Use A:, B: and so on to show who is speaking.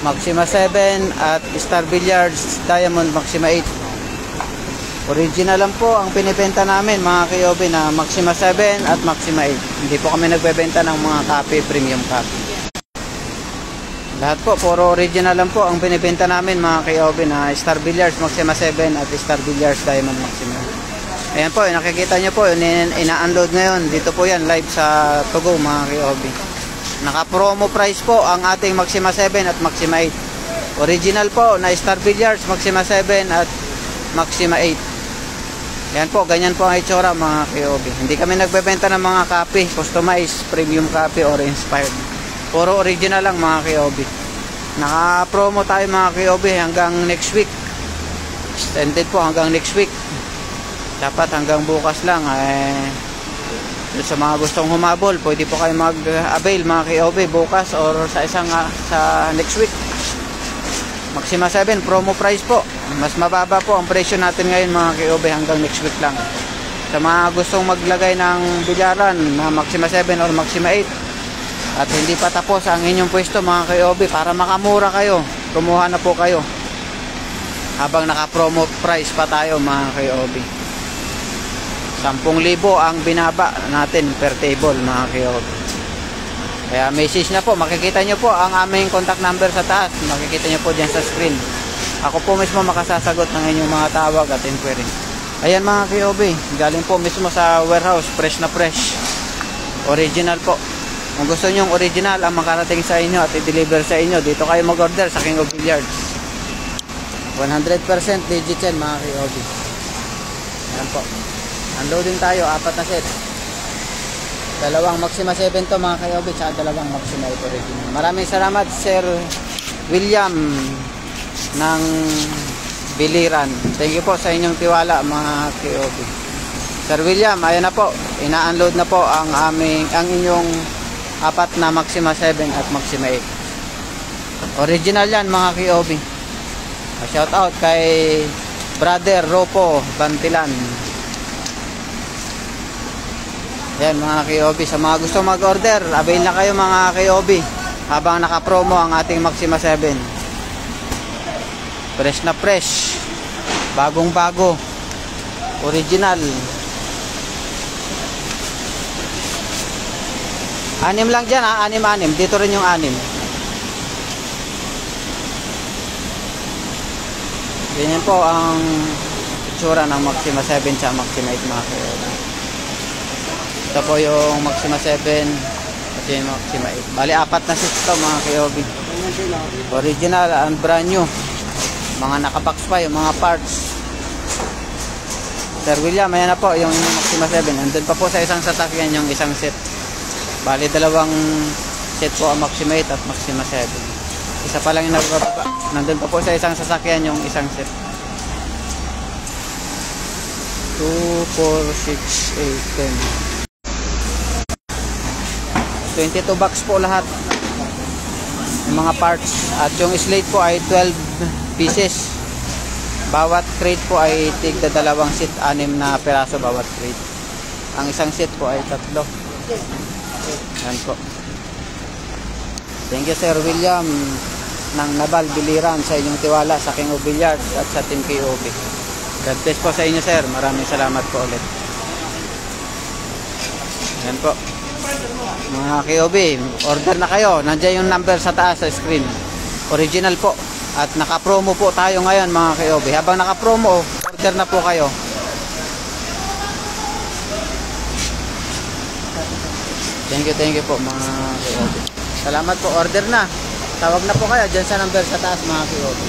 A: Maxima 7 at Star Billiards Diamond Maxima 8. Original lang po ang pinibenta namin mga Kyobe na Maxima 7 at Maxima 8. Hindi po kami nagbebenta ng mga copy, premium copy. Lahat po, puro original lang po ang binibenta namin mga Kyobe na Star Billiards Maxima 7 at Star Billiards Diamond Maxima. Ayan po, nakikita nyo po, ina-unload ngayon. Dito po yan, live sa Togo mga Kyobe. Naka-promo price po ang ating Maxima 7 at Maxima 8. Original po na Star Billiards Maxima 7 at Maxima 8. Ayan po, ganyan po ang itsura mga Kyobe. Hindi kami nagbebenta ng mga copy, customized, premium copy or inspired. Puro original lang mga Kyobe. Naka-promo tayo mga Kyobe hanggang next week. Extended po hanggang next week. Dapat hanggang bukas lang. Sa mga gustong humabol, pwede po kayo mag-avail mga Kyobe bukas or sa next week. Maxima 7 promo price po. Mas mababa po ang presyo natin ngayon mga Kyobe hanggang next week lang. Sa mga gustong maglagay ng bilyaran na Maxima 7 or Maxima 8 at hindi pa tapos ang inyong pwesto mga Kyobe, para makamura kayo, kumuha na po kayo habang naka-promo price pa tayo mga Kyobe. 10,000 ang binaba natin per table mga Kyobe. Kaya message na po, makikita nyo po ang aming contact number sa taas, makikita nyo po dyan sa screen. Ako po mismo makasasagot ng inyong mga tawag at inquiry. Ayan mga Kyobe, galing po mismo sa warehouse, fresh na fresh, original po. Kung gusto nyo original ang makarating sa inyo at i-deliver sa inyo, dito kayo mag-order sa King of Billiards. 100% legit yan mga Kyobe. Ayan po, unloading tayo, 4 na set. Dalawang Maxima 7 to mga Kyobe, tsaka dalawang Maxima 8 original. Maraming salamat Sir William ng Biliran. Thank you po sa inyong tiwala mga Kyobe. Sir William, ayan na po, ina-unload na po ang inyong 4 na Maxima 7 at Maxima 8. Original yan mga Kyobe. Shout out kay Brother Ropo Bantilan. Yan mga Kyobe, sa mga gusto mag-order, avail na kayo mga Kyobe habang naka-promo ang ating Maxima 7. Fresh na fresh, bagong bago, original. 6 lang dyan ha, 6. Dito rin yung 6. Ganyan po ang itsura ng Maxima 7 sa Maxima 8 mga Kyobe. Ito po yung Maxima 7 at yung Maxima 8. Bali 4 na sets ito mga Kyobe. Original and brand new. Mga nakabox pa yung mga parts. Sir William, ayan na po yung Maxima 7. Andun pa po sa isang sasakyan yung isang set. Bali 2 set po ang Maxima 8 at Maxima 7. Isa pa lang yung nagbababa. Nandun pa po sa isang sasakyan yung isang set. 2, 4, 6, 8, 10. 22 box po lahat yung mga parts, at yung slate po ay 12 pieces. Bawat crate po ay tigda 2 set, 6 na peraso bawat crate. Ang isang set po ay 3. Yan po. Thank you Sir William ng Nabal Biliran sa inyong tiwala sa King of Billiards at sa Team KOB. God bless po sa inyo sir, maraming salamat po ulit. Yan po mga KOB, order na kayo. Nandiyan yung number sa taas sa screen. Original po. At naka-promo po tayo ngayon mga KOB. Habang naka-promo, order na po kayo. Thank you po mga KOB. Salamat po, order na. Tawag na po kayo dyan sa number sa taas mga KOB.